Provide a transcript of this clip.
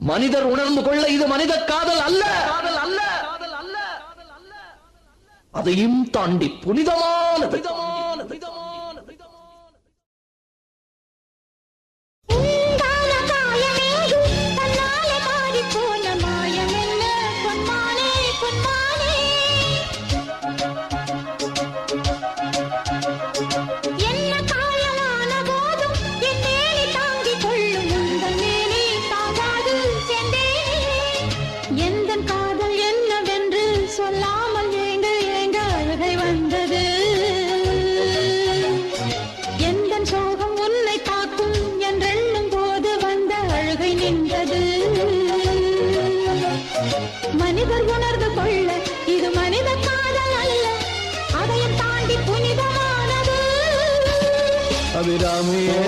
மனிதர் உணர்ந்து கொள்ள இது மனித காதல் அல்ல, அதையும் தாண்டி புனிதமானது. மனிதர் உணர்ந்து கொள்ள இது மனித காதல் அல்ல, அதையும் தாண்டி புனிதமானது. அபிராமியே